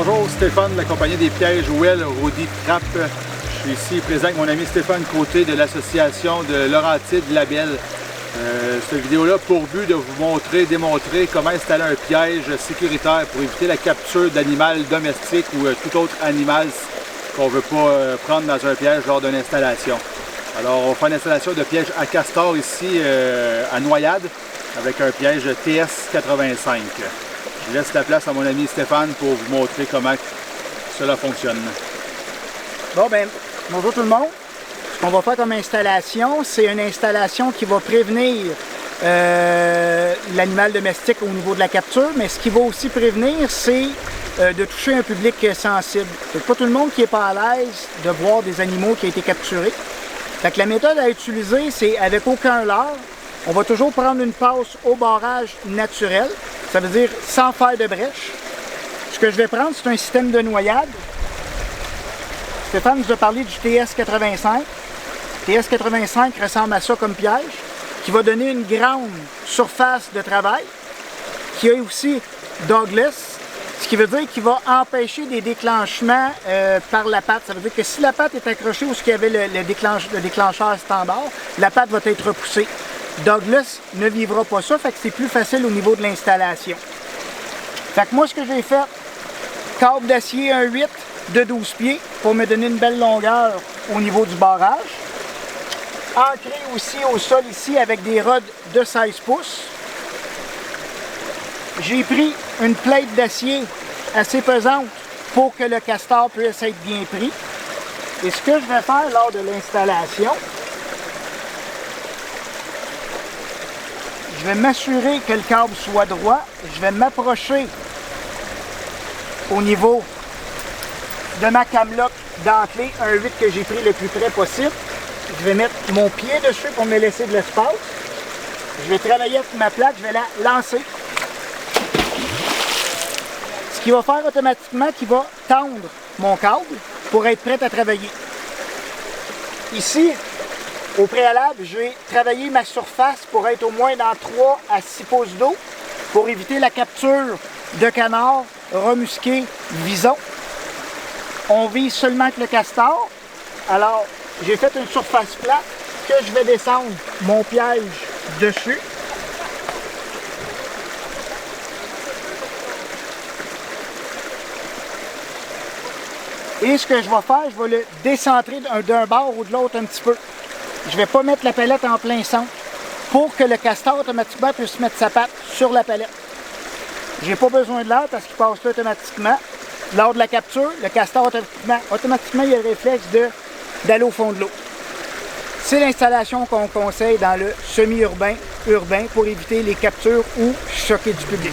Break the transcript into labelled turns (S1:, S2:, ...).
S1: Bonjour, Stéphane de la compagnie des pièges Well Rody Trap. Je suis ici présent avec mon ami Stéphane Côté de l'association de Laurentides Label. Cette vidéo-là pour but de vous démontrer comment installer un piège sécuritaire pour éviter la capture d'animal domestique ou tout autre animal qu'on ne veut pas prendre dans un piège lors d'une installation. Alors on fait une installation de piège à castor ici à Noyade avec un piège TS85. Je laisse la place à mon ami Stéphane pour vous montrer comment cela fonctionne.
S2: Bon ben, bonjour tout le monde. Ce qu'on va faire comme installation, c'est une installation qui va prévenir l'animal domestique au niveau de la capture, mais ce qui va aussi prévenir, c'est de toucher un public sensible. C'est pas tout le monde qui n'est pas à l'aise de voir des animaux qui ont été capturés. Fait que la méthode à utiliser, c'est avec aucun leurre. On va toujours prendre une passe au barrage naturel, ça veut dire sans faire de brèche. Ce que je vais prendre, c'est un système de noyade. Stéphane nous a parlé du TS85. TS85 ressemble à ça comme piège, qui va donner une grande surface de travail, qui a aussi Douglas, ce qui veut dire qu'il va empêcher des déclenchements par la patte. Ça veut dire que si la patte est accrochée où il y avait le déclencheur standard, la patte va être repoussée. Douglas ne vivra pas ça, fait que c'est plus facile au niveau de l'installation. Fait que moi, ce que j'ai fait, câble d'acier 1.8 de 12 pieds pour me donner une belle longueur au niveau du barrage. Ancré aussi au sol ici avec des rods de 16 pouces. J'ai pris une plaque d'acier assez pesante pour que le castor puisse être bien pris. Et ce que je vais faire lors de l'installation, je vais m'assurer que le câble soit droit. Je vais m'approcher au niveau de ma camelote dentelée 1.8 que j'ai pris le plus près possible. Je vais mettre mon pied dessus pour me laisser de l'espace. Je vais travailler avec ma plaque, je vais la lancer. Ce qui va faire automatiquement qu'il va tendre mon câble pour être prêt à travailler. Ici, au préalable, je vais travailler ma surface pour être au moins dans 3 à 6 pouces d'eau pour éviter la capture de canards, remusqués, visons. On vise seulement avec le castor. Alors, j'ai fait une surface plate que je vais descendre mon piège dessus. Et ce que je vais faire, je vais le décentrer d'un bord ou de l'autre un petit peu. Je ne vais pas mettre la palette en plein centre pour que le castor automatiquement puisse mettre sa patte sur la palette. J'ai pas besoin de l'air parce qu'il passe là automatiquement. Lors de la capture, le castor automatiquement il a le réflexe d'aller au fond de l'eau. C'est l'installation qu'on conseille dans le semi-urbain, urbain pour éviter les captures ou choquer du public.